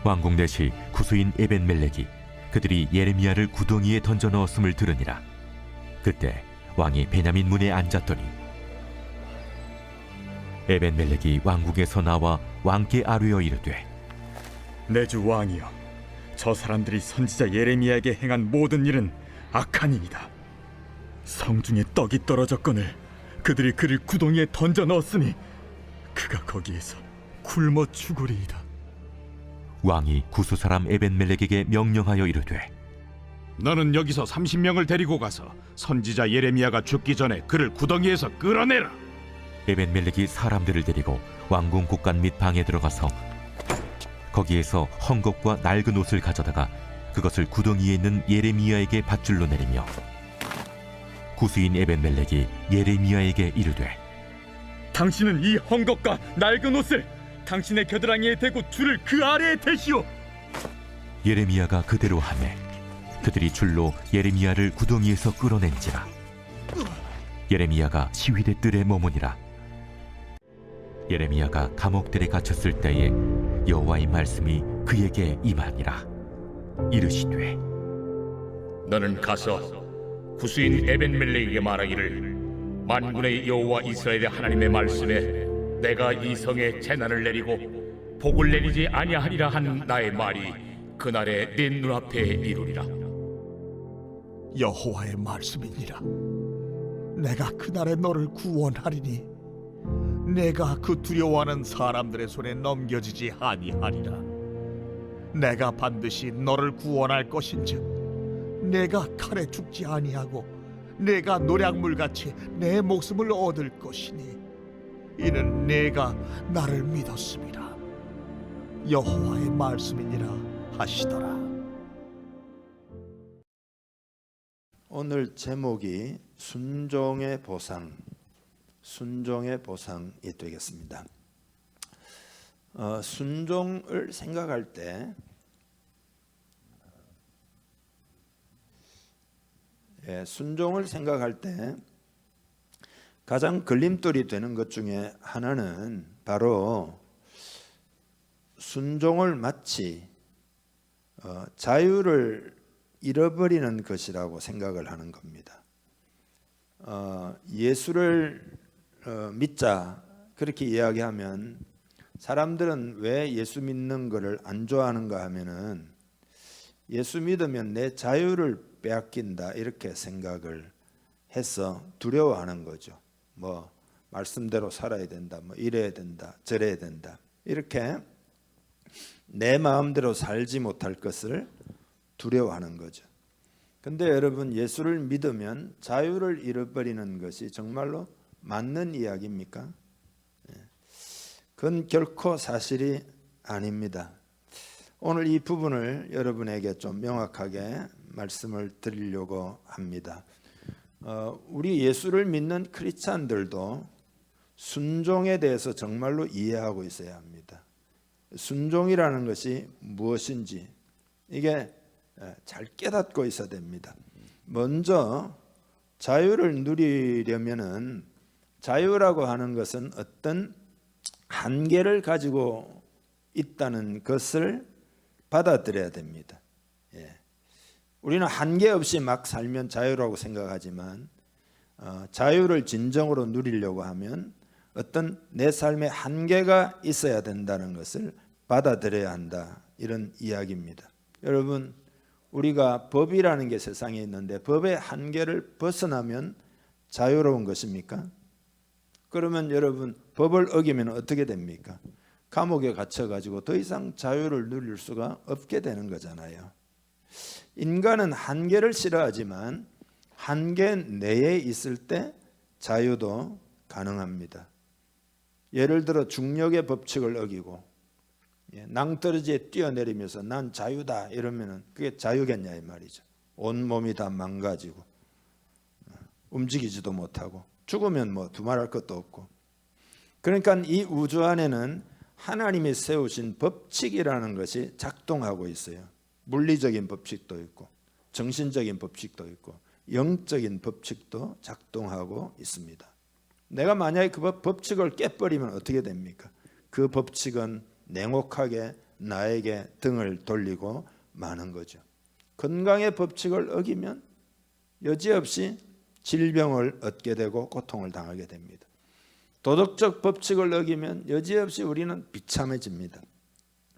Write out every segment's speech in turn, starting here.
왕궁 내시 구수인 에벤멜렉이 그들이 예레미야를 구덩이에 던져 넣었음을 들으니라. 그때 왕이 베냐민 문에 앉았더니 에벤멜렉이 왕궁에서 나와 왕께 아뢰어 이르되, 내 주 왕이여, 저 사람들이 선지자 예레미야에게 행한 모든 일은 악한이니이다. 성중에 떡이 떨어졌거늘 그들이 그를 구덩이에 던져 넣었으니 그가 거기에서 굶어 죽으리이다. 왕이 구수 사람 에벤멜렉에게 명령하여 이르되, 너는 여기서 30명을 데리고 가서 선지자 예레미야가 죽기 전에 그를 구덩이에서 끌어내라. 에벤멜렉이 사람들을 데리고 왕궁 곳간 및 방에 들어가서 거기에서 헝겊과 낡은 옷을 가져다가 그것을 구덩이에 있는 예레미야에게 밧줄로 내리며, 구수인 에벤멜렉이 예레미야에게 이르되, 당신은 이 헝겊과 낡은 옷을 당신의 겨드랑이에 대고 줄을 그 아래에 대시오. 예레미야가 그대로 하매 그들이 줄로 예레미야를 구덩이에서 끌어낸지라. 예레미야가 시위대 뜰에 머무니라. 예레미야가 감옥들에 갇혔을 때에 여호와의 말씀이 그에게 임하니라. 이르시되, 너는 가서 구수인 에벤멜렉에게 말하기를, 만군의 여호와 이스라엘의 하나님의 말씀에 내가 이 성에 재난을 내리고 복을 내리지 아니하리라 한 나의 말이 그날에 네 눈앞에 이루리라. 여호와의 말씀이니라. 내가 그날에 너를 구원하리니 내가 그 두려워하는 사람들의 손에 넘겨지지 아니하리라. 내가 반드시 너를 구원할 것인즉 내가 칼에 죽지 아니하고 내가 노략물같이 내 목숨을 얻을 것이니 이는 내가 나를 믿었음이라. 여호와의 말씀이니라 하시더라. 오늘 제목이 순종의 보상, 순종의 보상이 되겠습니다. 순종을 생각할 때 순종을 생각할 때 가장 걸림돌이 되는 것 중에 하나는 바로 순종을 마치 자유를 잃어버리는 것이라고 생각을 하는 겁니다. 예수를 믿자 그렇게 이야기하면 사람들은 왜 예수 믿는 것을 안 좋아하는가 하면은 예수 믿으면 내 자유를 빼앗긴다 이렇게 생각을 해서 두려워하는 거죠. 뭐 말씀대로 살아야 된다, 뭐 이래야 된다, 저래야 된다, 이렇게 내 마음대로 살지 못할 것을 두려워하는 거죠. 근데 여러분, 예수를 믿으면 자유를 잃어버리는 것이 정말로 맞는 이야기입니까? 그건 결코 사실이 아닙니다. 오늘 이 부분을 여러분에게 좀 명확하게 말씀을 드리려고 합니다. 우리 예수를 믿는 크리스찬들도 순종에 대해서 정말로 이해하고 있어야 합니다. 순종이라는 것이 무엇인지 이게 잘 깨닫고 있어야 됩니다. 먼저 자유를 누리려면은 자유라고 하는 것은 어떤 한계를 가지고 있다는 것을 받아들여야 됩니다. 우리는 한계 없이 막 살면 자유라고 생각하지만 자유를 진정으로 누리려고 하면 어떤 내 삶에 한계가 있어야 된다는 것을 받아들여야 한다, 이런 이야기입니다. 여러분, 우리가 법이라는 게 세상에 있는데 법의 한계를 벗어나면 자유로운 것입니까? 그러면 여러분, 법을 어기면 어떻게 됩니까? 감옥에 갇혀가지고 더 이상 자유를 누릴 수가 없게 되는 거잖아요. 인간은 한계를 싫어하지만 한계 내에 있을 때 자유도 가능합니다. 예를 들어 중력의 법칙을 어기고 낭떠러지에 뛰어내리면서 난 자유다 이러면 그게 자유겠냐 이 말이죠. 온몸이 다 망가지고 움직이지도 못하고 죽으면 뭐 두말할 것도 없고. 그러니까 이 우주 안에는 하나님이 세우신 법칙이라는 것이 작동하고 있어요. 물리적인 법칙도 있고 정신적인 법칙도 있고 영적인 법칙도 작동하고 있습니다. 내가 만약에 그 법칙을 깨버리면 어떻게 됩니까? 그 법칙은 냉혹하게 나에게 등을 돌리고 마는 거죠. 건강의 법칙을 어기면 여지없이 질병을 얻게 되고 고통을 당하게 됩니다. 도덕적 법칙을 어기면 여지없이 우리는 비참해집니다.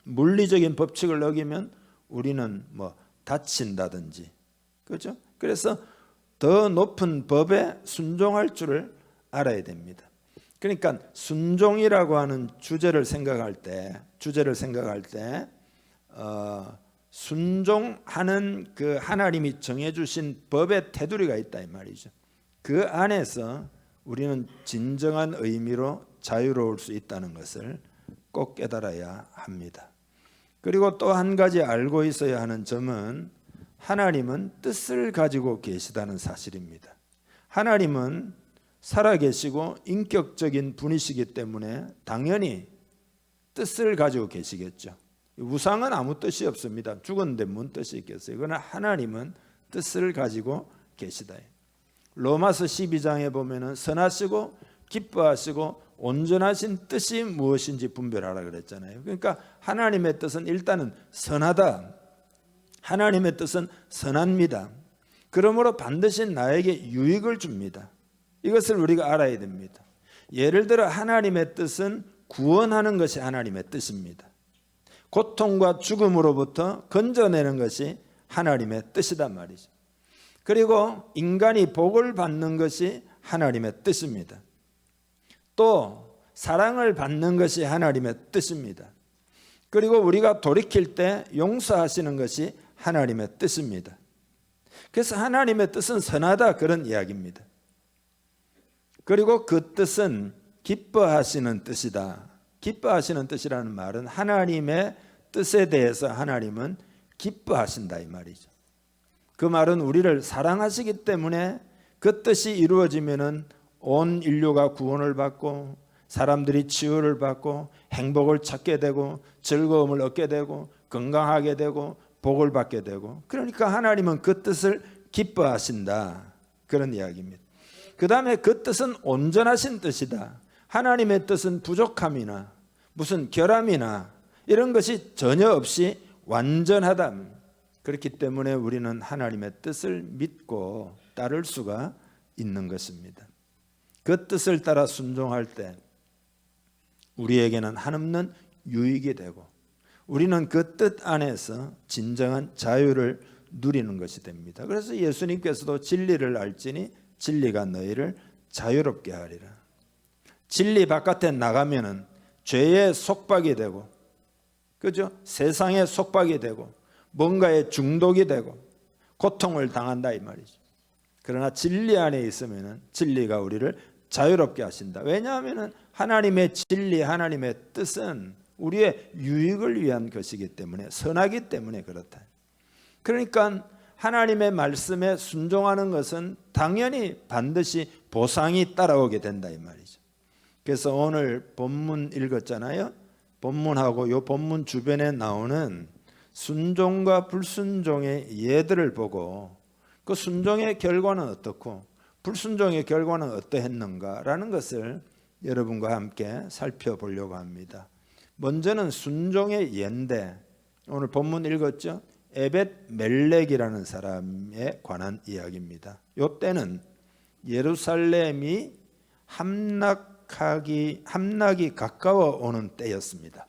물리적인 법칙을 어기면 우리는 다친다든지, 그렇죠? 그래서 더 높은 법에 순종할 줄을 알아야 됩니다. 그러니까 순종이라고 하는 주제를 생각할 때 순종하는 그 하나님이 정해주신 법의 테두리가 있다 이 말이죠. 그 안에서 우리는 진정한 의미로 자유로울 수 있다는 것을 꼭 깨달아야 합니다. 그리고 또 한 가지 알고 있어야 하는 점은 하나님은 뜻을 가지고 계시다는 사실입니다. 하나님은 살아계시고 인격적인 분이시기 때문에 당연히 뜻을 가지고 계시겠죠. 우상은 아무 뜻이 없습니다. 죽었는데 뭔 뜻이 있겠어요. 그러나 하나님은 뜻을 가지고 계시다. 로마서 12장에 보면은 선하시고 기뻐하시고 온전하신 뜻이 무엇인지 분별하라 그랬잖아요. 그러니까 하나님의 뜻은 일단은 선하다. 하나님의 뜻은 선합니다. 그러므로 반드시 나에게 유익을 줍니다. 이것을 우리가 알아야 됩니다. 예를 들어 하나님의 뜻은 구원하는 것이 하나님의 뜻입니다. 고통과 죽음으로부터 건져내는 것이 하나님의 뜻이단 말이죠. 그리고 인간이 복을 받는 것이 하나님의 뜻입니다. 또 사랑을 받는 것이 하나님의 뜻입니다. 그리고 우리가 돌이킬 때 용서하시는 것이 하나님의 뜻입니다. 그래서 하나님의 뜻은 선하다 그런 이야기입니다. 그리고 그 뜻은 기뻐하시는 뜻이다. 기뻐하시는 뜻이라는 말은 하나님의 뜻에 대해서 하나님은 기뻐하신다 이 말이죠. 그 말은 우리를 사랑하시기 때문에 그 뜻이 이루어지면은 온 인류가 구원을 받고 사람들이 치유를 받고 행복을 찾게 되고 즐거움을 얻게 되고 건강하게 되고 복을 받게 되고, 그러니까 하나님은 그 뜻을 기뻐하신다 그런 이야기입니다. 그 다음에 그 뜻은 온전하신 뜻이다. 하나님의 뜻은 부족함이나 무슨 결함이나 이런 것이 전혀 없이 완전하다. 그렇기 때문에 우리는 하나님의 뜻을 믿고 따를 수가 있는 것입니다. 그 뜻을 따라 순종할 때 우리에게는 한없는 유익이 되고 우리는 그 뜻 안에서 진정한 자유를 누리는 것이 됩니다. 그래서 예수님께서도 진리를 알지니 진리가 너희를 자유롭게 하리라. 진리 바깥에 나가면은 죄의 속박이 되고, 그죠? 세상의 속박이 되고 뭔가에 중독이 되고 고통을 당한다 이 말이죠. 그러나 진리 안에 있으면은 진리가 우리를 자유롭게 하신다. 왜냐하면은 하나님의 진리, 하나님의 뜻은 우리의 유익을 위한 것이기 때문에, 선하기 때문에 그렇다. 그러니까 하나님의 말씀에 순종하는 것은 당연히 반드시 보상이 따라오게 된다 이 말이죠. 그래서 오늘 본문 읽었잖아요. 본문하고 요 본문 주변에 나오는 순종과 불순종의 예들을 보고 그 순종의 결과는 어떻고 불순종의 결과는 어떠했는가라는 것을 여러분과 함께 살펴보려고 합니다. 먼저는 순종의 예인데 오늘 본문 읽었죠? 에벳 멜렉이라는 사람에 관한 이야기입니다. 요 때는 예루살렘이 함락이 가까워 오는 때였습니다.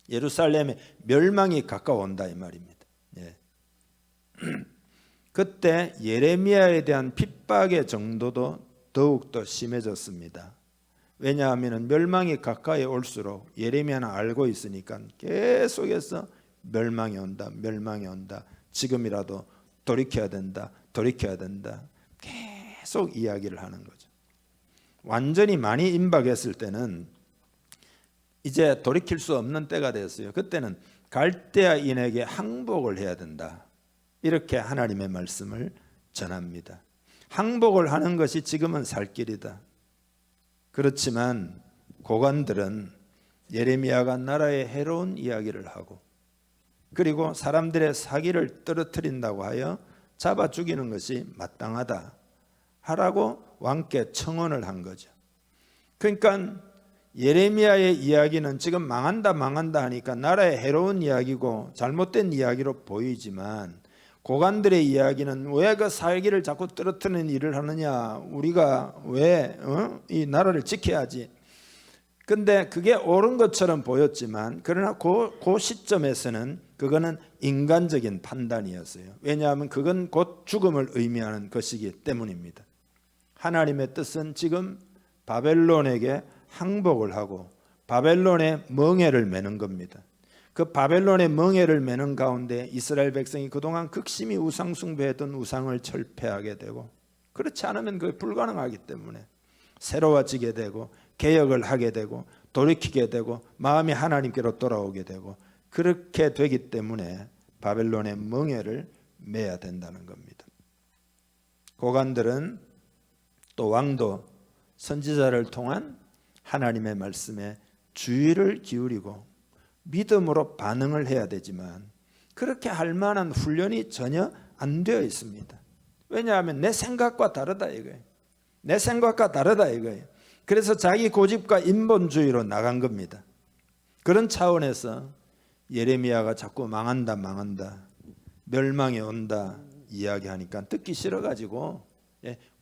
예루살렘의 멸망이 가까워 온다 이 말입니다. 예. 그때 예레미야에 대한 핍박의 정도도 더욱더 심해졌습니다. 왜냐하면 멸망이 가까이 올수록 예레미야는 알고 있으니까 계속해서 멸망이 온다, 멸망이 온다. 지금이라도 돌이켜야 된다, 돌이켜야 된다. 계속 이야기를 하는 거죠. 완전히 많이 임박했을 때는 이제 돌이킬 수 없는 때가 됐어요. 그때는 갈대아인에게 항복을 해야 된다. 이렇게 하나님의 말씀을 전합니다. 항복을 하는 것이 지금은 살 길이다. 그렇지만 고관들은 예레미야가 나라에 해로운 이야기를 하고 그리고 사람들의 사기를 떨어뜨린다고 하여 잡아 죽이는 것이 마땅하다 하라고 왕께 청원을 한 거죠. 그러니까 예레미야의 이야기는 지금 망한다 하니까 나라의 해로운 이야기고 잘못된 이야기로 보이지만 고관들의 이야기는 왜 그 살기를 자꾸 떨어뜨리는 일을 하느냐, 우리가 왜 이 나라를 지켜야지. 근데 그게 옳은 것처럼 보였지만 그러나 그 시점에서는 그거는 인간적인 판단이었어요. 왜냐하면 그건 곧 죽음을 의미하는 것이기 때문입니다. 하나님의 뜻은 지금 바벨론에게 항복을 하고 바벨론의 멍에를 매는 겁니다. 그 바벨론의 멍에를 매는 가운데 이스라엘 백성이 그동안 극심히 우상 숭배했던 우상을 철폐하게 되고, 그렇지 않으면 그게 불가능하기 때문에 새로워지게 되고 개혁을 하게 되고 돌이키게 되고 마음이 하나님께로 돌아오게 되고, 그렇게 되기 때문에 바벨론의 멍에를 매야 된다는 겁니다. 고관들은 또 왕도 선지자를 통한 하나님의 말씀에 주의를 기울이고 믿음으로 반응을 해야 되지만 그렇게 할 만한 훈련이 전혀 안 되어 있습니다. 왜냐하면 내 생각과 다르다 이거예요. 내 생각과 다르다 이거예요. 그래서 자기 고집과 인본주의로 나간 겁니다. 그런 차원에서 예레미야가 자꾸 망한다 멸망이 온다 이야기하니까 듣기 싫어가지고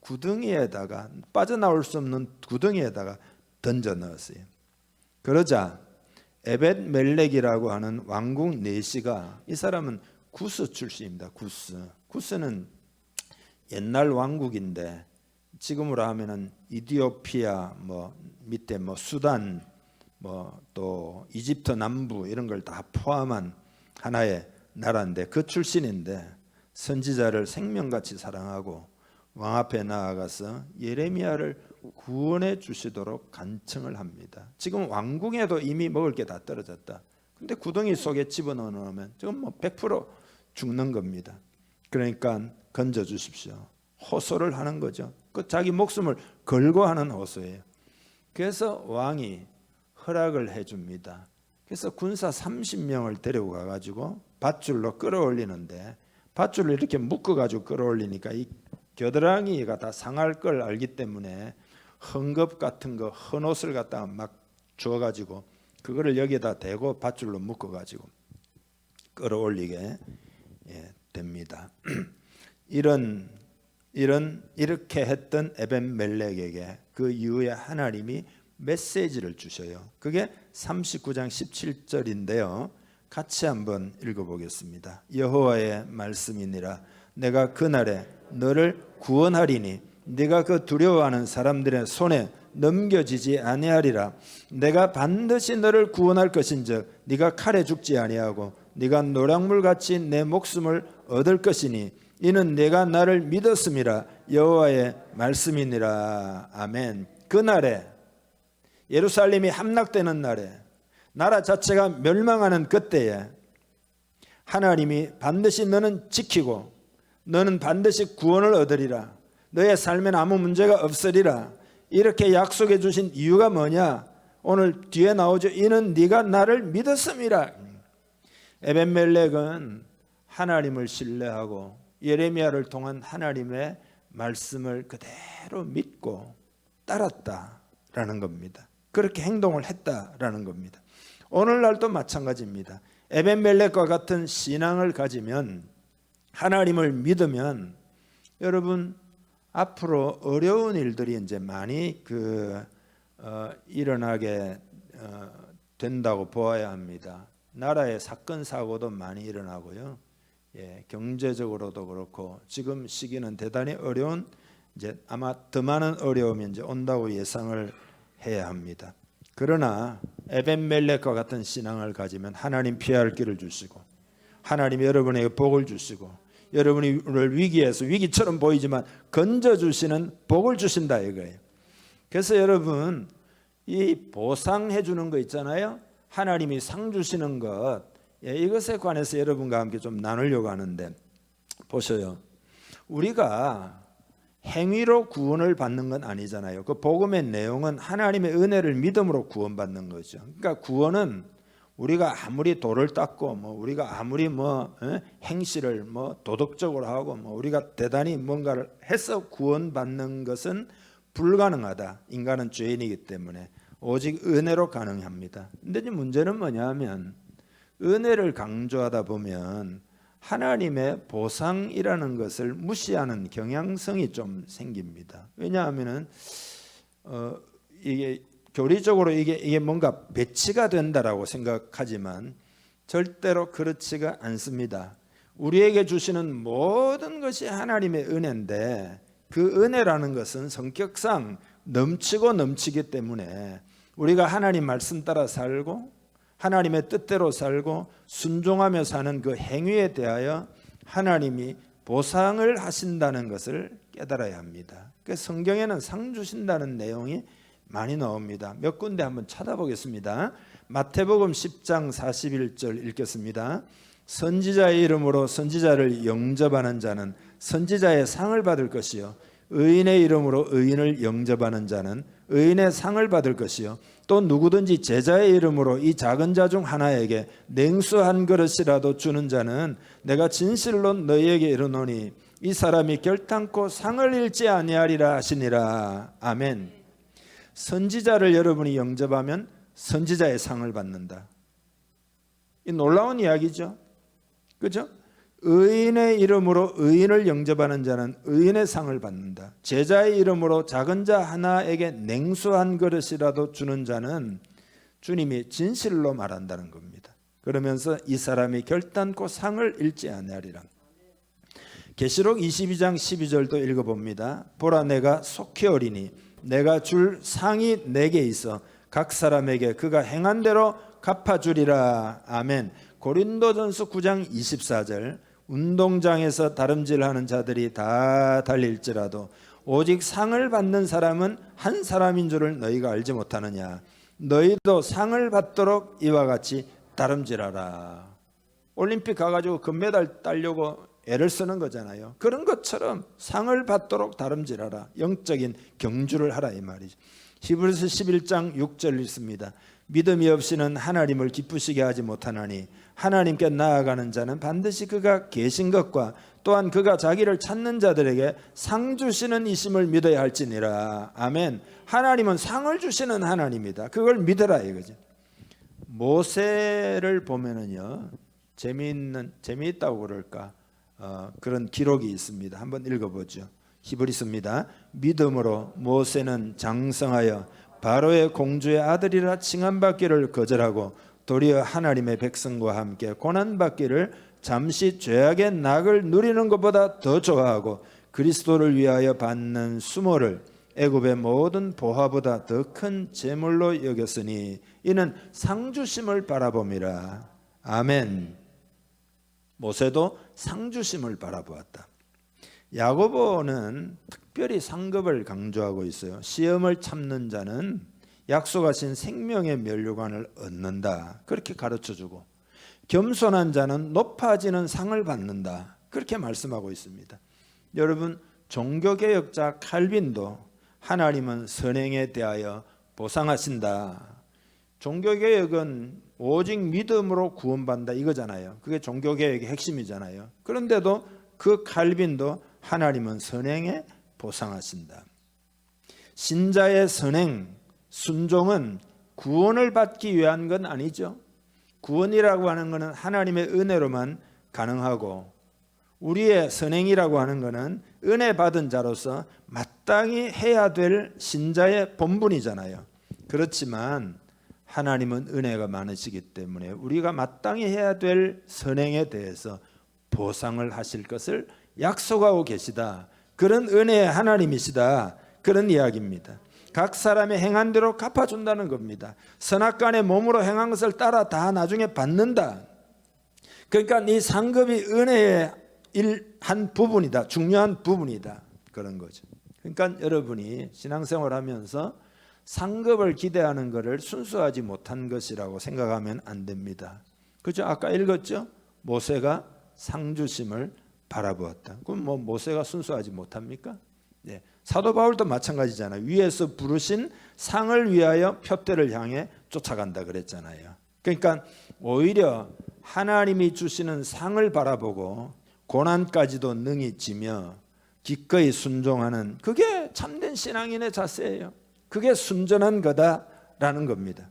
구덩이에다가, 빠져나올 수 없는 구덩이에다가 던져 넣었어요. 그러자 에벳 멜렉이라고 하는 왕궁 내시가, 이 사람은 구스 출신입니다. 구스는 옛날 왕국인데 지금으로 하면은 이디오피아 밑에 수단 또 이집트 남부 이런 걸 다 포함한 하나의 나라인데 그 출신인데 선지자를 생명같이 사랑하고 왕 앞에 나아가서 예레미야를 구원해 주시도록 간청을 합니다. 지금 왕궁에도 이미 먹을 게 다 떨어졌다. 근데 구덩이 속에 집어넣어 놓으면 지금 100% 죽는 겁니다. 그러니까 건져 주십시오. 호소를 하는 거죠. 그 자기 목숨을 걸고 하는 호소예요. 그래서 왕이 허락을 해줍니다. 그래서 군사 30명을 데리고 가가지고 밧줄로 끌어올리는데, 밧줄로 이렇게 묶어가지고 끌어올리니까 이 겨드랑이가 다 상할 걸 알기 때문에 헝겊 같은 거, 헌옷을 갖다가 막 주어가지고 그거를 여기에다 대고 밧줄로 묶어가지고 끌어올리게 됩니다. 이렇게 했던 에벤멜렉에게 그 이후에 하나님이 메시지를 주셔요. 그게 39장 17절인데요. 같이 한번 읽어보겠습니다. 여호와의 말씀이니라. 내가 그날에 너를 구원하리니 네가 그 두려워하는 사람들의 손에 넘겨지지 아니하리라. 내가 반드시 너를 구원할 것인즉 네가 칼에 죽지 아니하고 네가 노략물같이 내 목숨을 얻을 것이니 이는 내가 나를 믿었음이라. 여호와의 말씀이니라. 아멘. 그날에, 예루살렘이 함락되는 날에, 나라 자체가 멸망하는 그때에 하나님이 반드시 너는 지키고 너는 반드시 구원을 얻으리라. 너의 삶엔 아무 문제가 없으리라. 이렇게 약속해 주신 이유가 뭐냐? 오늘 뒤에 나오죠. 이는 네가 나를 믿었음이라. 에벤멜렉은 하나님을 신뢰하고 예레미야를 통한 하나님의 말씀을 그대로 믿고 따랐다라는 겁니다. 그렇게 행동을 했다라는 겁니다. 오늘날도 마찬가지입니다. 에벤멜렉과 같은 신앙을 가지면, 하나님을 믿으면 여러분 앞으로 어려운 일들이 이제 많이 일어나게 된다고 보아야 합니다. 나라의 사건 사고도 많이 일어나고요. 경제적으로도 그렇고 지금 시기는 대단히 어려운, 이제 아마 더 많은 어려움이 이제 온다고 예상을 해야 합니다. 그러나 에벤멜렉과 같은 신앙을 가지면 하나님 피할 길을 주시고 하나님 여러분에게 복을 주시고 여러분이 오늘 위기에서 위기처럼 보이지만 건져주시는 복을 주신다 이거예요. 그래서 여러분 이 보상해 주는 거 있잖아요. 하나님이 상 주시는 것, 이것에 관해서 여러분과 함께 좀 나누려고 하는데, 보셔요. 우리가 행위로 구원을 받는 건 아니잖아요. 그 복음의 내용은 하나님의 은혜를 믿음으로 구원받는 거죠. 그러니까 구원은 우리가 아무리 돌을 닦고 우리가 아무리 행실을 도덕적으로 하고 우리가 대단히 뭔가를 해서 구원받는 것은 불가능하다. 인간은 죄인이기 때문에 오직 은혜로 가능합니다. 근데 이제 문제는 뭐냐면 은혜를 강조하다 보면 하나님의 보상이라는 것을 무시하는 경향성이 좀 생깁니다. 왜냐하면은 이게 교리적으로 이게 뭔가 배치가 된다라고 생각하지만 절대로 그렇지가 않습니다. 우리에게 주시는 모든 것이 하나님의 은혜인데 그 은혜라는 것은 성격상 넘치고 넘치기 때문에 우리가 하나님 말씀 따라 살고 하나님의 뜻대로 살고 순종하며 사는 그 행위에 대하여 하나님이 보상을 하신다는 것을 깨달아야 합니다. 그래서 성경에는 상 주신다는 내용이 많이 나옵니다. 몇 군데 한번 찾아보겠습니다. 마태복음 10장 41절 읽겠습니다. 선지자의 이름으로 선지자를 영접하는 자는 선지자의 상을 받을 것이요 의인의 이름으로 의인을 영접하는 자는 의인의 상을 받을 것이요 또 누구든지 제자의 이름으로 이 작은 자 중 하나에게 냉수 한 그릇이라도 주는 자는 내가 진실로 너희에게 이르노니 이 사람이 결탄코 상을 잃지 아니하리라 하시니라. 아멘. 선지자를 여러분이 영접하면 선지자의 상을 받는다. 이 놀라운 이야기죠. 그렇죠? 의인의 이름으로 의인을 영접하는 자는 의인의 상을 받는다. 제자의 이름으로 작은 자 하나에게 냉수 한 그릇이라도 주는 자는 주님이 진실로 말한다는 겁니다. 그러면서 이 사람이 결단코 상을 잃지 아니하리라. 계시록 22장 12절도 읽어봅니다. 보라 내가 속히 오리니 내가 줄 상이 내게 있어 각 사람에게 그가 행한 대로 갚아주리라. 아멘. 고린도전서 9장 24절 운동장에서 다름질하는 자들이 다 달릴지라도 오직 상을 받는 사람은 한 사람인 줄을 너희가 알지 못하느냐. 너희도 상을 받도록 이와 같이 다름질하라. 올림픽 가가지고 금메달 따려고 애를 쓰는 거잖아요. 그런 것처럼 상을 받도록 다름질하라. 영적인 경주를 하라 이 말이죠. 히브리서 11장 6절 읽습니다. 믿음이 없이는 하나님을 기쁘시게 하지 못하나니 하나님께 나아가는 자는 반드시 그가 계신 것과 또한 그가 자기를 찾는 자들에게 상 주시는 이심을 믿어야 할지니라. 아멘. 하나님은 상을 주시는 하나님이다. 그걸 믿어라 이거죠. 모세를 보면은요 재미있다고 그럴까 그런 기록이 있습니다. 한번 읽어보죠. 히브리서입니다. 믿음으로 모세는 장성하여 바로의 공주의 아들이라 칭함받기를 거절하고 도리어 하나님의 백성과 함께 고난받기를 잠시 죄악의 낙을 누리는 것보다 더 좋아하고 그리스도를 위하여 받는 수모를 애굽의 모든 보화보다 더 큰 재물로 여겼으니 이는 상주심을 바라봄이라. 아멘. 모세도 상주심을 바라보았다. 야고보는 특별히 상급을 강조하고 있어요. 시험을 참는 자는 약속하신 생명의 면류관을 얻는다. 그렇게 가르쳐주고 겸손한 자는 높아지는 상을 받는다. 그렇게 말씀하고 있습니다. 여러분 종교개혁자 칼빈도 하나님은 선행에 대하여 보상하신다. 종교개혁은 오직 믿음으로 구원받는다 이거잖아요. 그게 종교개혁의 핵심이잖아요. 그런데도 그 칼빈도 하나님은 선행에 보상하신다. 신자의 선행, 순종은 구원을 받기 위한 건 아니죠. 구원이라고 하는 것은 하나님의 은혜로만 가능하고 우리의 선행이라고 하는 것은 은혜 받은 자로서 마땅히 해야 될 신자의 본분이잖아요. 그렇지만 하나님은 은혜가 많으시기 때문에 우리가 마땅히 해야 될 선행에 대해서 보상을 하실 것을 약속하고 계시다. 그런 은혜의 하나님이시다. 그런 이야기입니다. 각 사람의 행한 대로 갚아준다는 겁니다. 선악간에 몸으로 행한 것을 따라 다 나중에 받는다. 그러니까 이 상급이 은혜의 한 부분이다. 중요한 부분이다. 그런 거죠. 그러니까 여러분이 신앙생활 하면서 상급을 기대하는 것을 순수하지 못한 것이라고 생각하면 안 됩니다. 그죠? 아까 읽었죠? 모세가 상주심을 바라보았다. 그럼 뭐 모세가 순수하지 못합니까? 네. 사도 바울도 마찬가지잖아요. 위에서 부르신 상을 위하여 표대를 향해 쫓아간다 그랬잖아요. 그러니까 오히려 하나님이 주시는 상을 바라보고 고난까지도 능히 지며 기꺼이 순종하는 그게 참된 신앙인의 자세예요. 그게 순전한 거다 라는 겁니다.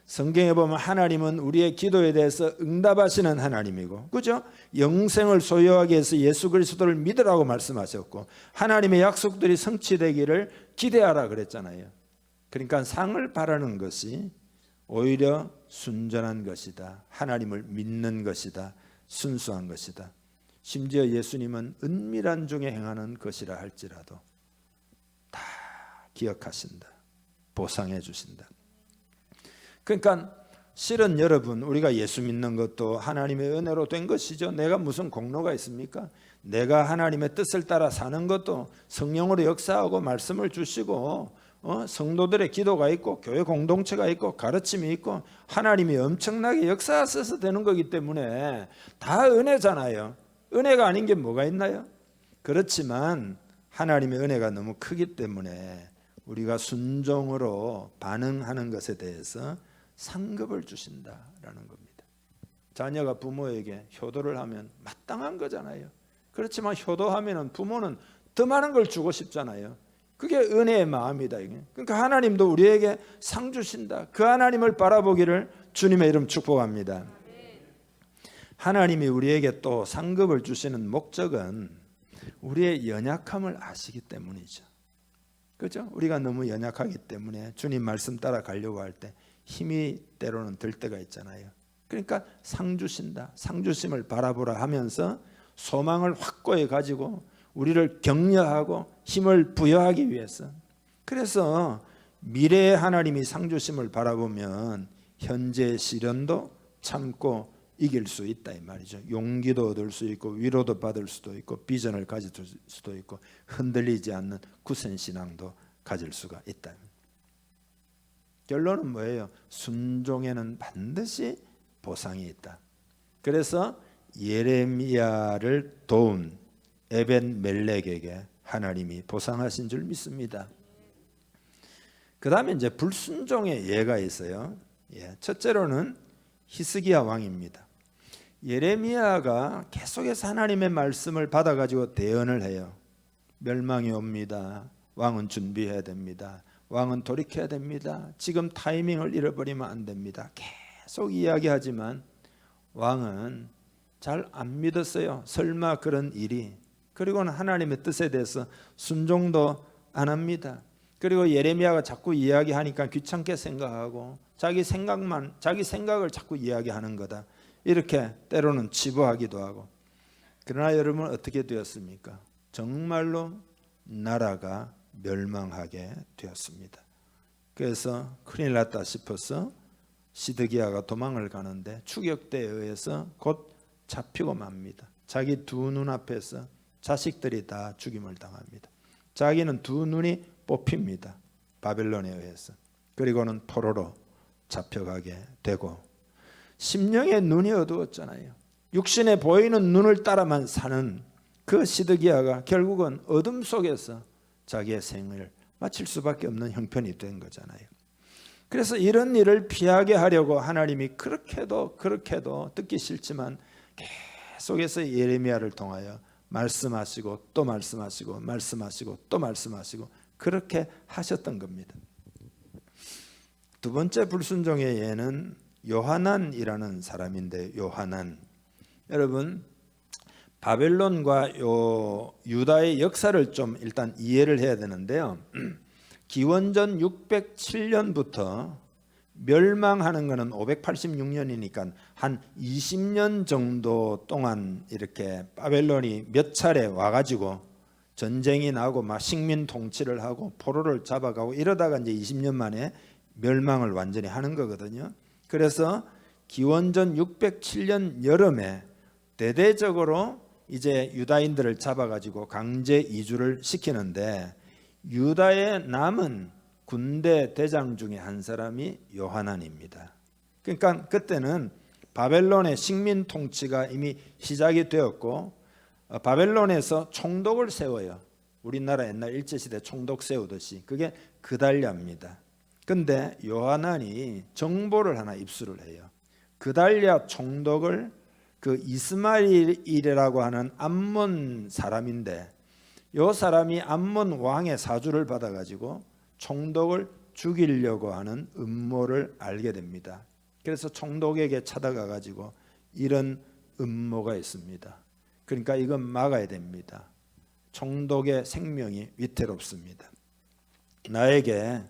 성경에 보면 하나님은 우리의 기도에 대해서 응답하시는 하나님이고, 그죠? 영생을 소유하기 위해서 예수 그리스도를 믿으라고 말씀하셨고, 하나님의 약속들이 성취되기를 기대하라 그랬잖아요. 그러니까 상을 바라는 것이 오히려 순전한 것이다. 하나님을 믿는 것이다. 순수한 것이다. 심지어 예수님은 은밀한 중에 행하는 것이라 할지라도 다 기억하신다. 보상해 주신다. 그러니까 실은 여러분, 우리가 예수 믿는 것도 하나님의 은혜로 된 것이죠. 내가 무슨 공로가 있습니까? 내가 하나님의 뜻을 따라 사는 것도 성령으로 역사하고 말씀을 주시고 성도들의 기도가 있고 교회 공동체가 있고 가르침이 있고 하나님이 엄청나게 역사하셔서 되는 거기 때문에 다 은혜잖아요. 은혜가 아닌 게 뭐가 있나요? 그렇지만 하나님의 은혜가 너무 크기 때문에 우리가 순종으로 반응하는 것에 대해서 상급을 주신다라는 겁니다. 자녀가 부모에게 효도를 하면 마땅한 거잖아요. 그렇지만 효도하면 부모는 더 많은 걸 주고 싶잖아요. 그게 은혜의 마음이다. 그러니까 하나님도 우리에게 상 주신다. 그 하나님을 바라보기를 주님의 이름 축복합니다. 하나님이 우리에게 또 상급을 주시는 목적은 우리의 연약함을 아시기 때문이죠. 그렇죠? 우리가 너무 연약하기 때문에 주님 말씀 따라 가려고 할 때 힘이 때로는 들 때가 있잖아요. 그러니까 상 주신다. 상 주심을 바라보라 하면서 소망을 확고히 가지고 우리를 격려하고 힘을 부여하기 위해서. 그래서 미래의 하나님이 상 주심을 바라보면 현재의 시련도 참고 이길 수 있다 이 말이죠. 용기도 얻을 수 있고 위로도 받을 수도 있고 비전을 가질 수도 있고 흔들리지 않는 굳센 신앙도 가질 수가 있다. 결론은 뭐예요? 순종에는 반드시 보상이 있다. 그래서 예레미야를 도운 에벤멜렉에게 하나님이 보상하신 줄 믿습니다. 그 다음에 이제 불순종의 예가 있어요. 첫째로는 히스기야 왕입니다. 예레미야가 계속해서 하나님의 말씀을 받아가지고 대언을 해요. 멸망이 옵니다. 왕은 준비해야 됩니다. 왕은 돌이켜야 됩니다. 지금 타이밍을 잃어버리면 안 됩니다. 계속 이야기하지만 왕은 잘 안 믿었어요. 설마 그런 일이. 그리고는 하나님의 뜻에 대해서 순종도 안 합니다. 그리고 예레미야가 자꾸 이야기하니까 귀찮게 생각하고 자기 생각을 자꾸 이야기하는 거다. 이렇게 때로는 치부하기도 하고. 그러나 여러분 어떻게 되었습니까? 정말로 나라가 멸망하게 되었습니다. 그래서 큰일 났다 싶어서 시드기야가 도망을 가는데 추격대에 의해서 곧 잡히고 맙니다. 자기 두 눈앞에서 자식들이 다 죽임을 당합니다. 자기는 두 눈이 뽑힙니다. 바벨론에 의해서. 그리고는 포로로 잡혀가게 되고 심령의 눈이 어두웠잖아요. 육신에 보이는 눈을 따라만 사는 그 시드기야가 결국은 어둠 속에서 자기의 생을 마칠 수밖에 없는 형편이 된 거잖아요. 그래서 이런 일을 피하게 하려고 하나님이 그렇게도 듣기 싫지만 계속해서 예레미야를 통하여 말씀하시고 또 말씀하시고 말씀하시고 또 말씀하시고 그렇게 하셨던 겁니다. 두 번째 불순종의 예는 요하난이라는 사람인데, 요하난, 여러분 바벨론과 유다의 역사를 좀 일단 이해를 해야 되는데요. 기원전 607년부터 멸망하는 것은 586년이니까 한 20년 정도 동안 이렇게 바벨론이 몇 차례 와가지고 전쟁이 나고 막 식민 통치를 하고 포로를 잡아가고 이러다가 이제 20년 만에 멸망을 완전히 하는 거거든요. 그래서 기원전 607년 여름에 대대적으로 이제 유다인들을 잡아가지고 강제 이주를 시키는데 유다에 남은 군대 대장 중에 한 사람이 요하난입니다. 그러니까 그때는 바벨론의 식민 통치가 이미 시작이 되었고 바벨론에서 총독을 세워요. 우리나라 옛날 일제시대 총독 세우듯이. 그게 그달랴입니다. 근데 요하난이 정보를 하나 입수를 해요. 그달랴 총독을 그 이스마일이라고 하는 암몬 사람인데 이 사람이 암몬 왕의 사주를 받아가지고 총독을 죽이려고 하는 음모를 알게 됩니다. 그래서 총독에게 찾아가 가지고 이런 음모가 있습니다. 그러니까 이건 막아야 됩니다. 총독의 생명이 위태롭습니다. 나에게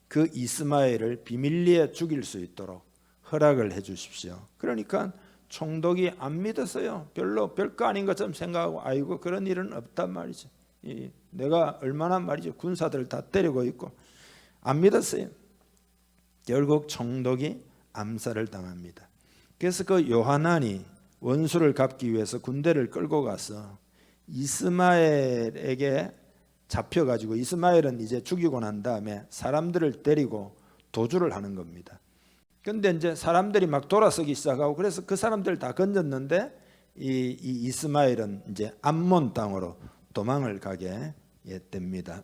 그 이스마엘을 비밀리에 죽일 수 있도록 허락을 해 주십시오. 그러니까 총독이 안 믿었어요. 별거 아닌 것처럼 생각하고 아이고 그런 일은 없단 말이죠. 내가 얼마나 말이죠. 군사들 다 때리고 있고 안 믿었어요. 결국 총독이 암살을 당합니다. 그래서 그 요하난이 원수를 갚기 위해서 군대를 끌고 가서 이스마엘에게 잡혀가지고 이스마엘은 이제 죽이고 난 다음에 사람들을 데리고 도주를 하는 겁니다. 근데 이제 사람들이 막 돌아서기 시작하고 그래서 그 사람들 다 건졌는데 이 이스마엘은 이제 암몬 땅으로 도망을 가게 됩니다.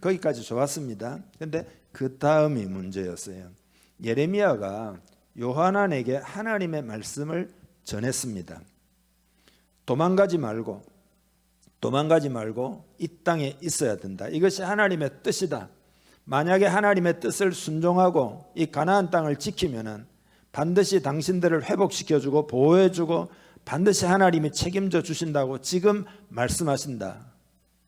거기까지 좋았습니다. 근데 그 다음이 문제였어요. 예레미야가 요하난에게 하나님의 말씀을 전했습니다. 도망가지 말고 이 땅에 있어야 된다. 이것이 하나님의 뜻이다. 만약에 하나님의 뜻을 순종하고 이 가나안 땅을 지키면은 반드시 당신들을 회복시켜주고 보호해주고 반드시 하나님이 책임져 주신다고 지금 말씀하신다.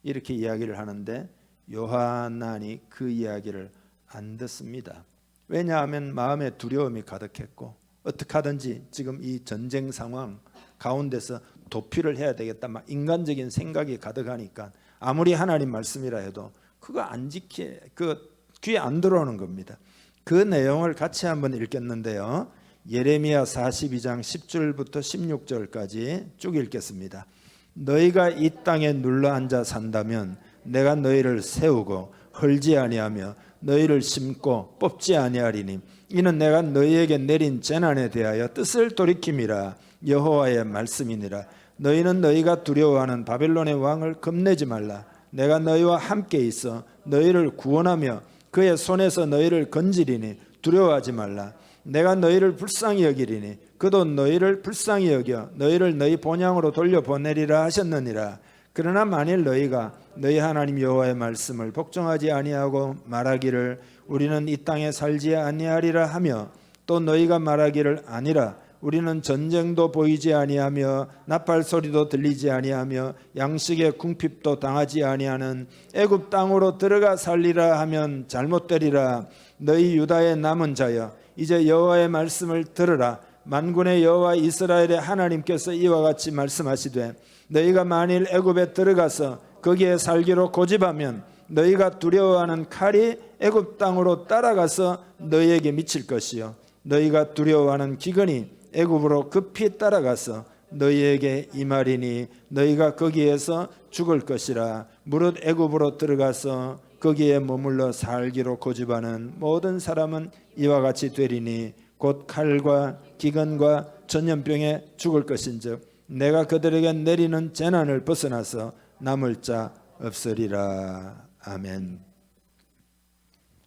이렇게 이야기를 하는데 요하난이 그 이야기를 안 듣습니다. 왜냐하면 마음에 두려움이 가득했고 어떻게 하든지 지금 이 전쟁 상황 가운데서 도피를 해야 되겠다. 막 인간적인 생각이 가득하니까 아무리 하나님 말씀이라 해도 그거 안 지키 그 귀에 안 들어오는 겁니다. 그 내용을 같이 한번 읽겠는데요. 예레미야 42장 10절부터 16절까지 쭉 읽겠습니다. 너희가 이 땅에 눌러앉아 산다면 내가 너희를 세우고 헐지 아니하며 너희를 심고 뽑지 아니하리니 이는 내가 너희에게 내린 재난에 대하여 뜻을 돌이킴이라 여호와의 말씀이니라. 너희는 너희가 두려워하는 바벨론의 왕을 겁내지 말라. 내가 너희와 함께 있어 너희를 구원하며 그의 손에서 너희를 건지리니 두려워하지 말라. 내가 너희를 불쌍히 여기리니 그도 너희를 불쌍히 여겨 너희를 너희 본향으로 돌려보내리라 하셨느니라. 그러나 만일 너희가 너희 하나님 여호와의 말씀을 복종하지 아니하고 말하기를 우리는 이 땅에 살지 아니하리라 하며 또 너희가 말하기를 아니라 우리는 전쟁도 보이지 아니하며 나팔 소리도 들리지 아니하며 양식의 궁핍도 당하지 아니하는 애굽 땅으로 들어가 살리라 하면 잘못되리라. 너희 유다의 남은 자여 이제 여호와의 말씀을 들으라. 만군의 여호와 이스라엘의 하나님께서 이와 같이 말씀하시되 너희가 만일 애굽에 들어가서 거기에 살기로 고집하면 너희가 두려워하는 칼이 애굽 땅으로 따라가서 너희에게 미칠 것이요 너희가 두려워하는 기근이 애굽으로 급히 따라가서 너희에게 임하리니 너희가 거기에서 죽을 것이라. 무릇 애굽으로 들어가서 거기에 머물러 살기로 고집하는 모든 사람은 이와 같이 되리니 곧 칼과 기근과 전염병에 죽을 것인즉 내가 그들에게 내리는 재난을 벗어나서 남을 자 없으리라. 아멘.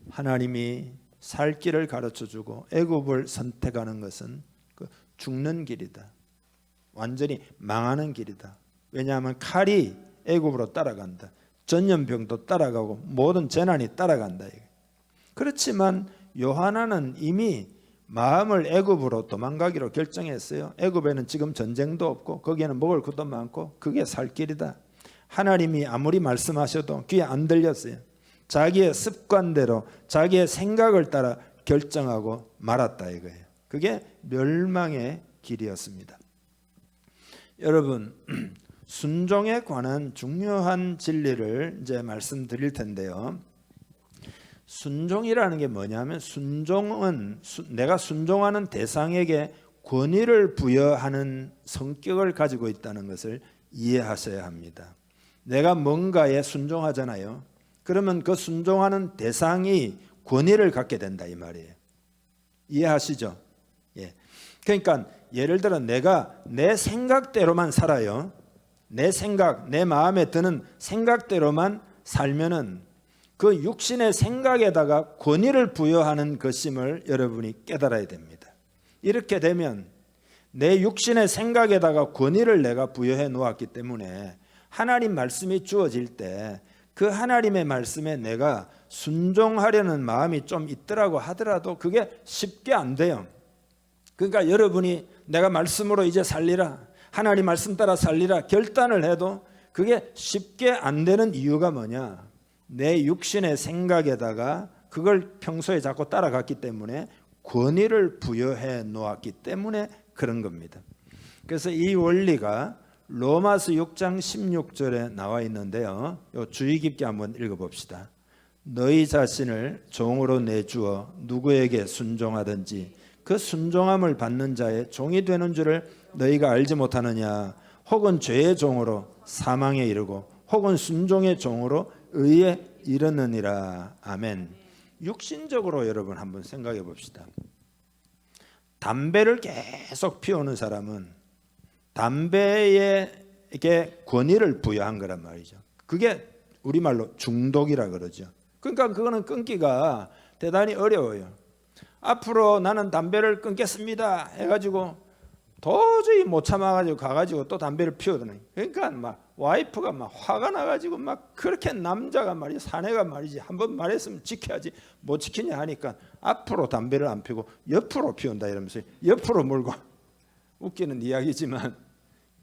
하나님이 살 길을 가르쳐주고 애굽을 선택하는 것은 죽는 길이다. 완전히 망하는 길이다. 왜냐하면 칼이 애굽으로 따라간다. 전염병도 따라가고 모든 재난이 따라간다. 그렇지만 요하나는 이미 마음을 애굽으로 도망가기로 결정했어요. 애굽에는 지금 전쟁도 없고 거기에는 먹을 것도 많고 그게 살 길이다. 하나님이 아무리 말씀하셔도 귀에 안 들렸어요. 자기의 습관대로 자기의 생각을 따라 결정하고 말았다 이거예요. 그게 멸망의 길이었습니다. 여러분, 순종에 관한 중요한 진리를 이제 말씀드릴 텐데요. 순종이라는 게 뭐냐면 순종은 내가 순종하는 대상에게 권위를 부여하는 성격을 가지고 있다는 것을 이해하셔야 합니다. 내가 뭔가에 순종하잖아요. 그러면 그 순종하는 대상이 권위를 갖게 된다 이 말이에요. 이해하시죠? 예. 그러니까 예를 들어 내가 내 생각대로만 살아요. 내 생각, 내 마음에 드는 생각대로만 살면은 그 육신의 생각에다가 권위를 부여하는 것임을 여러분이 깨달아야 됩니다. 이렇게 되면 내 육신의 생각에다가 권위를 내가 부여해 놓았기 때문에 하나님 말씀이 주어질 때 그 하나님의 말씀에 내가 순종하려는 마음이 좀 있더라고 하더라도 그게 쉽게 안 돼요. 그러니까 여러분이 내가 말씀으로 이제 살리라, 하나님 말씀 따라 살리라 결단을 해도 그게 쉽게 안 되는 이유가 뭐냐? 내 육신의 생각에다가 그걸 평소에 자꾸 따라갔기 때문에 권위를 부여해 놓았기 때문에 그런 겁니다. 그래서 이 원리가 로마서 6장 16절에 나와 있는데요. 요 주의 깊게 한번 읽어봅시다. 너희 자신을 종으로 내주어 누구에게 순종하든지 그 순종함을 받는 자의 종이 되는 줄을 너희가 알지 못하느냐? 혹은 죄의 종으로 사망에 이르고 혹은 순종의 종으로 의에 이르느니라. 아멘. 육신적으로 여러분 한번 생각해 봅시다. 담배를 계속 피우는 사람은 담배에게 권위를 부여한 거란 말이죠. 그게 우리말로 중독이라 그러죠. 그러니까 그거는 끊기가 대단히 어려워요. 앞으로 나는 담배를 끊겠습니다 해가지고 도저히 못 참아가지고 가가지고 또 담배를 피우더니, 그러니까 막 와이프가 막 화가 나가지고 막 그렇게 남자가 말이지, 사내가 말이지, 한번 말했으면 지켜야지 못 지키냐 하니까 앞으로 담배를 안 피우고 옆으로 피운다 이러면서 옆으로 물고, 웃기는 이야기지만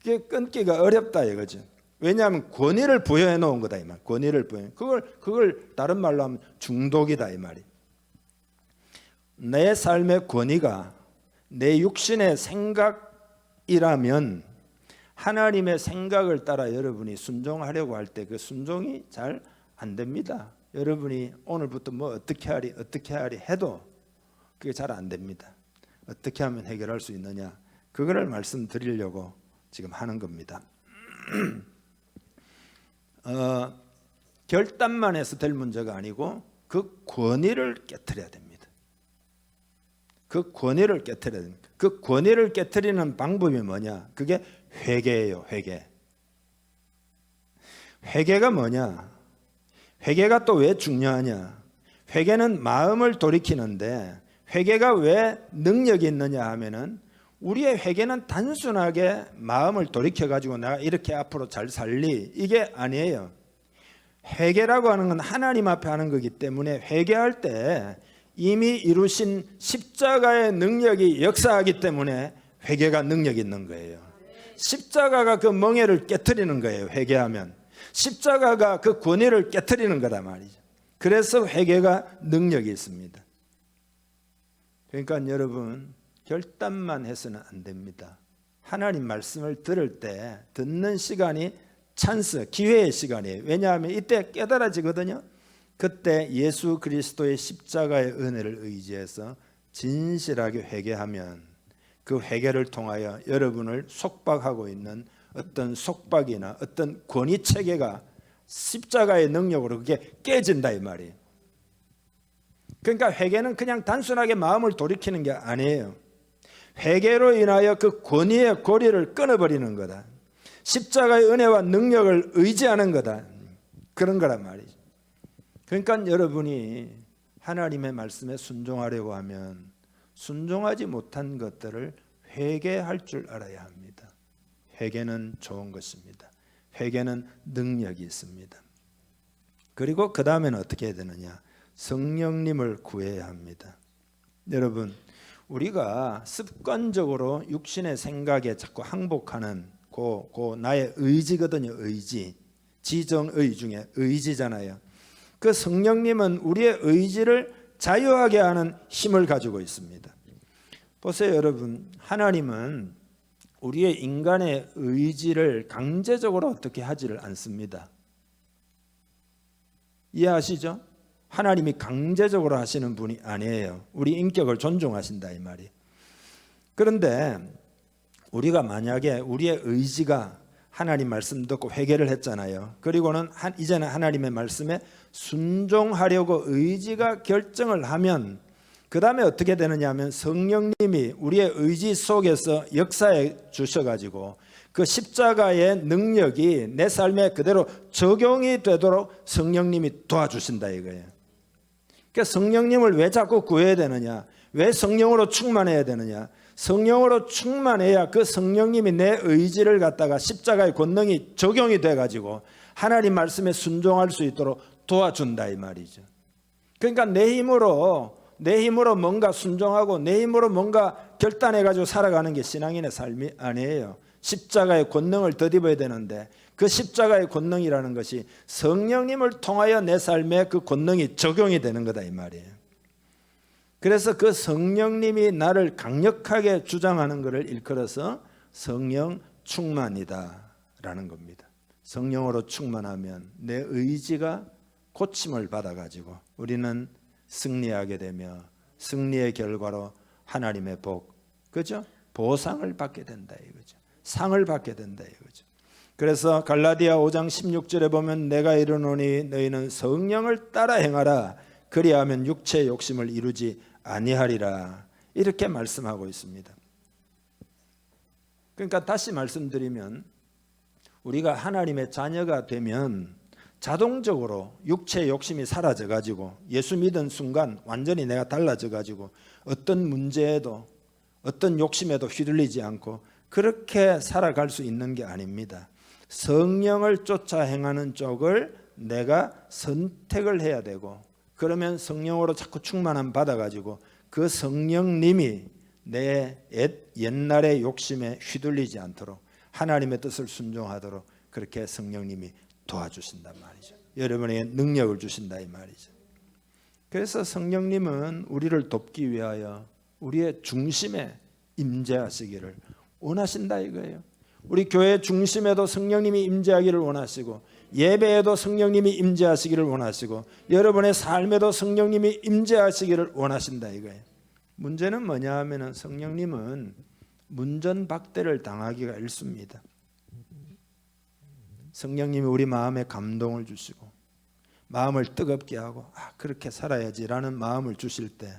그게 끊기가 어렵다 이거죠. 왜냐하면 권위를 부여해 놓은 거다 이 말. 권위를 부여. 그걸 다른 말로 하면 중독이다 이 말이. 내 삶의 권위가 내 육신의 생각이라면 하나님의 생각을 따라 여러분이 순종하려고 할 때 그 순종이 잘 안 됩니다. 여러분이 오늘부터 뭐 어떻게 하리 해도 그게 잘 안 됩니다. 어떻게 하면 해결할 수 있느냐? 그거를 말씀드리려고 지금 하는 겁니다. 결단만 해서 될 문제가 아니고 그 권위를 깨트려야 됩니다. 그 권위를 깨트려야 됩니다. 그 권위를 깨트리는 방법이 뭐냐? 그게 회개예요. 회개가 뭐냐? 회개가 또 왜 중요하냐? 회개는 마음을 돌이키는데 회개가 왜 능력이 있느냐 하면은 우리의 회개는 단순하게 마음을 돌이켜가지고 내가 이렇게 앞으로 잘 살리 이게 아니에요. 회개라고 하는 건 하나님 앞에 하는 거기 때문에 회개할 때 이미 이루신 십자가의 능력이 역사하기 때문에 회개가 능력이 있는 거예요. 십자가가 그 멍에를 깨트리는 거예요. 회개하면 십자가가 그 권위를 깨트리는 거란 말이죠. 그래서 회개가 능력이 있습니다. 그러니까 여러분 결단만 해서는 안 됩니다. 하나님 말씀을 들을 때 듣는 시간이 찬스, 기회의 시간이에요. 왜냐하면 이때 깨달아지거든요. 그때 예수 그리스도의 십자가의 은혜를 의지해서 진실하게 회개하면 그 회개를 통하여 여러분을 속박하고 있는 어떤 속박이나 어떤 권위 체계가 십자가의 능력으로 그게 깨진다 이 말이에요. 그러니까 회개는 그냥 단순하게 마음을 돌이키는 게 아니에요. 회개로 인하여 그 권위의 고리를 끊어버리는 거다. 십자가의 은혜와 능력을 의지하는 거다. 그런 거란 말이죠. 그러니까 여러분이 하나님의 말씀에 순종하려고 하면 순종하지 못한 것들을 회개할 줄 알아야 합니다. 회개는 좋은 것입니다. 회개는 능력이 있습니다. 그리고 그 다음에는 어떻게 해야 되느냐? 성령님을 구해야 합니다. 여러분, 우리가 습관적으로 육신의 생각에 자꾸 항복하는 그 나의 의지거든요. 의지, 지정의 중에 의지잖아요. 그 성령님은 우리의 의지를 자유하게 하는 힘을 가지고 있습니다. 보세요 여러분, 하나님은 우리의 인간의 의지를 강제적으로 어떻게 하지를 않습니다. 이해하시죠? 하나님이 강제적으로 하시는 분이 아니에요. 우리 인격을 존중하신다 이 말이. 그런데 우리가 만약에 우리의 의지가 하나님 말씀 듣고 회개를 했잖아요. 그리고는 이제는 하나님의 말씀에 순종하려고 의지가 결정을 하면 그 다음에 어떻게 되느냐 하면 성령님이 우리의 의지 속에서 역사해 주셔가지고 그 십자가의 능력이 내 삶에 그대로 적용이 되도록 성령님이 도와주신다 이거예요. 그러니까 성령님을 왜 자꾸 구해야 되느냐? 왜 성령으로 충만해야 되느냐? 성령으로 충만해야 그 성령님이 내 의지를 갖다가 십자가의 권능이 적용이 돼가지고 하나님 말씀에 순종할 수 있도록 도와준다 이 말이죠. 그러니까 내 힘으로 뭔가 순종하고 내 힘으로 뭔가 결단해 가지고 살아가는 게 신앙인의 삶이 아니에요. 십자가의 권능을 덧입어야 되는데 그 십자가의 권능이라는 것이 성령님을 통하여 내 삶에 그 권능이 적용이 되는 거다 이 말이에요. 그래서 그 성령님이 나를 강력하게 주장하는 것을 일컬어서 성령 충만이다라는 겁니다. 성령으로 충만하면 내 의지가 고침을 받아가지고 우리는 승리하게 되며 승리의 결과로 하나님의 복, 그죠? 보상을 받게 된다 이거죠. 상을 받게 된다 이거죠. 그래서 갈라디아 5장 16절에 보면 내가 이르노니 너희는 성령을 따라 행하라 그리하면 육체의 욕심을 이루지 아니하리라 이렇게 말씀하고 있습니다. 그러니까 다시 말씀드리면 우리가 하나님의 자녀가 되면 자동적으로 육체의 욕심이 사라져 가지고 예수 믿은 순간 완전히 내가 달라져 가지고 어떤 문제에도 어떤 욕심에도 휘둘리지 않고 그렇게 살아갈 수 있는 게 아닙니다. 성령을 쫓아 행하는 쪽을 내가 선택을 해야 되고 그러면 성령으로 자꾸 충만함 받아가지고 그 성령님이 내 옛날의 욕심에 휘둘리지 않도록 하나님의 뜻을 순종하도록 그렇게 성령님이 도와주신단 말이죠. 여러분에게 능력을 주신다 이 말이죠. 그래서 성령님은 우리를 돕기 위하여 우리의 중심에 임재하시기를 원하신다 이거예요. 우리 교회 중심에도 성령님이 임재하기를 원하시고 예배에도 성령님이 임재하시기를 원하시고 여러분의 삶에도 성령님이 임재하시기를 원하신다 이거예요. 문제는 뭐냐 하면은 성령님은 문전박대를 당하기가 일쑤입니다. 성령님이 우리 마음에 감동을 주시고 마음을 뜨겁게 하고 그렇게 살아야지라는 마음을 주실 때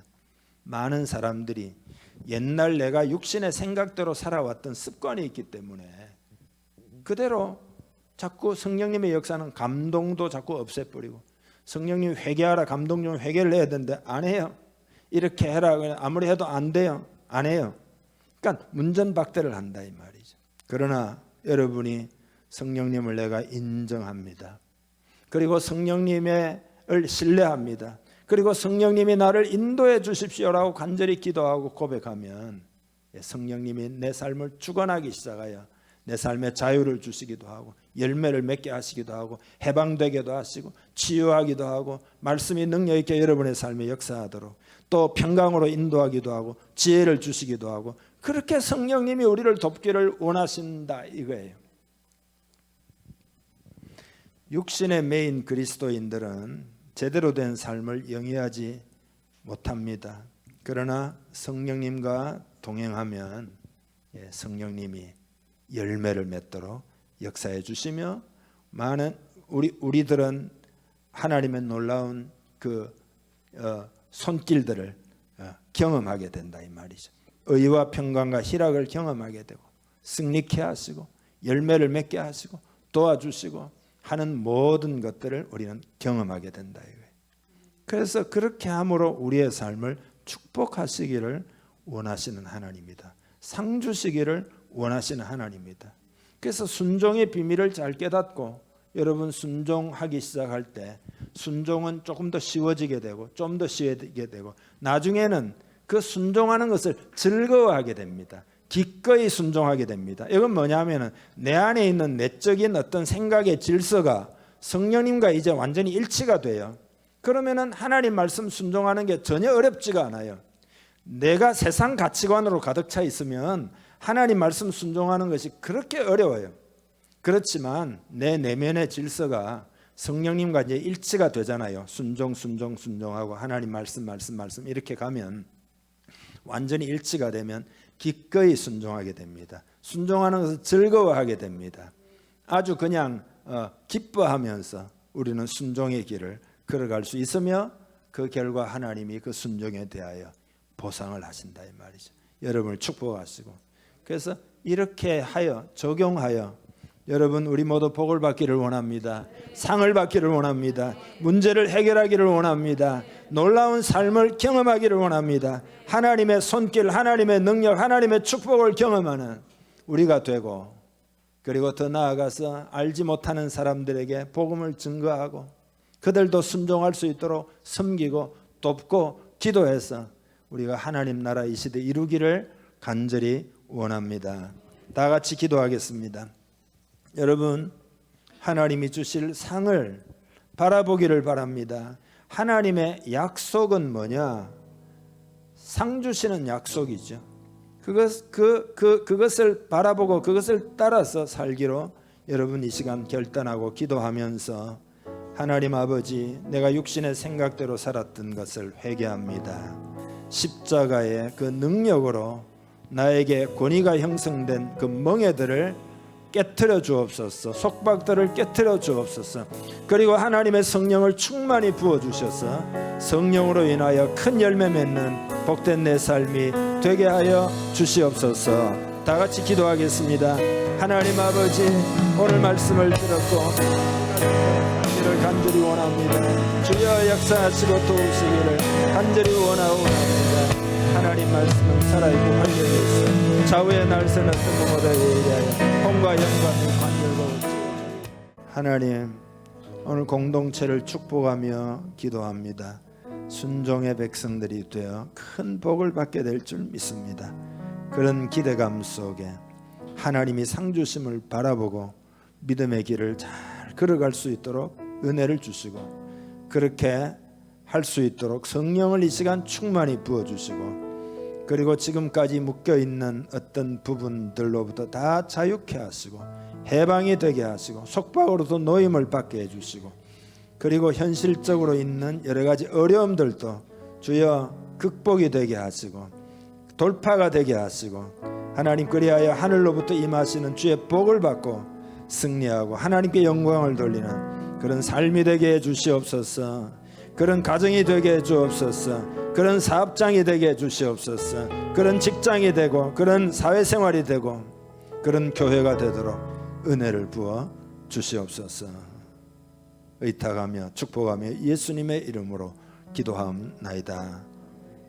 많은 사람들이 옛날 내가 육신의 생각대로 살아왔던 습관이 있기 때문에 그대로 자꾸 성령님의 역사는 감동도 자꾸 없애버리고 성령님 회개하라 감동 좀 회개를 해야 되는데 안 해요. 이렇게 해라 아무리 해도 안 돼요. 안 해요. 그러니까 문전박대를 한다 이 말이죠. 그러나 여러분이 성령님을 내가 인정합니다. 그리고 성령님을 신뢰합니다. 그리고 성령님이 나를 인도해 주십시오라고 간절히 기도하고 고백하면 성령님이 내 삶을 주관하기 시작하여 내 삶에 자유를 주시기도 하고 열매를 맺게 하시기도 하고 해방되게도 하시고 치유하기도 하고 말씀이 능력 있게 여러분의 삶에 역사하도록 또 평강으로 인도하기도 하고 지혜를 주시기도 하고 그렇게 성령님이 우리를 돕기를 원하신다 이거예요. 육신의 메인 그리스도인들은 제대로 된 삶을 영위하지 못합니다. 그러나 성령님과 동행하면 성령님이 열매를 맺도록 역사해 주시며 많은 우리들은 하나님의 놀라운 그 손길들을 경험하게 된다 이 말이죠. 의와 평강과 희락을 경험하게 되고 승리케 하시고 열매를 맺게 하시고 도와주시고 하는 모든 것들을 우리는 경험하게 된다 이거예요. 그래서 그렇게 함으로 우리의 삶을 축복하시기를 원하시는 하나님이다. 상 주시기를 원하시는 하나님이다. 그래서 순종의 비밀을 잘 깨닫고 여러분 순종하기 시작할 때 순종은 조금 더 쉬워지게 되고 좀 더 쉬워지게 되고 나중에는 그 순종하는 것을 즐거워하게 됩니다. 기꺼이 순종하게 됩니다. 이건 뭐냐면은 내 안에 있는 내적인 어떤 생각의 질서가 성령님과 이제 완전히 일치가 돼요. 그러면은 하나님 말씀 순종하는 게 전혀 어렵지가 않아요. 내가 세상 가치관으로 가득 차 있으면 하나님 말씀 순종하는 것이 그렇게 어려워요. 그렇지만 내 내면의 질서가 성령님과 이제 일치가 되잖아요. 순종하고 하나님 말씀 이렇게 가면 완전히 일치가 되면 기꺼이 순종하게 됩니다. 순종하는 것을 즐거워하게 됩니다. 아주 그냥 기뻐하면서 우리는 순종의 길을 걸어갈 수 있으며 그 결과 하나님이 그 순종에 대하여 보상을 하신다 이 말이죠. 여러분을 축복하시고 그래서 이렇게 하여 적용하여 여러분 우리 모두 복을 받기를 원합니다. 상을 받기를 원합니다. 문제를 해결하기를 원합니다. 놀라운 삶을 경험하기를 원합니다. 하나님의 손길, 하나님의 능력, 하나님의 축복을 경험하는 우리가 되고 그리고 더 나아가서 알지 못하는 사람들에게 복음을 증거하고 그들도 순종할 수 있도록 섬기고 돕고 기도해서 우리가 하나님 나라 이 시대 이루기를 간절히 원합니다. 다 같이 기도하겠습니다. 여러분, 하나님이 주실 상을 바라보기를 바랍니다. 하나님의 약속은 뭐냐? 상 주시는 약속이죠. 그것을 바라보고 그것을 따라서 살기로 여러분 이 시간 결단하고 기도하면서 하나님 아버지, 내가 육신의 생각대로 살았던 것을 회개합니다. 십자가의 그 능력으로 나에게 권위가 형성된 그 멍에들을 깨트려 주옵소서. 속박들을 깨트려 주옵소서. 그리고 하나님의 성령을 충만히 부어 주셔서 성령으로 인하여 큰 열매 맺는 복된 내 삶이 되게 하여 주시옵소서. 다 같이 기도하겠습니다. 하나님 아버지, 오늘 말씀을 들었고 를 간절히 원합니다. 주여 역사하시고 도우시기를 간절히 원합니다. 하나님 말씀은 살아있고 활력이 있어 좌우의 날새는 뜬금없다 예리하여 홍과 영광이 관절고 하나님, 오늘 공동체를 축복하며 기도합니다. 순종의 백성들이 되어 큰 복을 받게 될 줄 믿습니다. 그런 기대감 속에 하나님이 상 주심을 바라보고 믿음의 길을 잘 걸어갈 수 있도록 은혜를 주시고 그렇게 할 수 있도록 성령을 이 시간 충만히 부어주시고 그리고 지금까지 묶여있는 어떤 부분들로부터 다 자유케 하시고 해방이 되게 하시고 속박으로도 노임을 받게 해주시고 그리고 현실적으로 있는 여러 가지 어려움들도 주여 극복이 되게 하시고 돌파가 되게 하시고 하나님 그리하여 하늘로부터 임하시는 주의 복을 받고 승리하고 하나님께 영광을 돌리는 그런 삶이 되게 해 주시옵소서. 그런 가정이 되게 해 주옵소서. 그런 사업장이 되게 해 주시옵소서. 그런 직장이 되고 그런 사회생활이 되고 그런 교회가 되도록 은혜를 부어 주시옵소서. 의탁하며 축복하며 예수님의 이름으로 기도하옵나이다.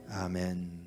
아멘.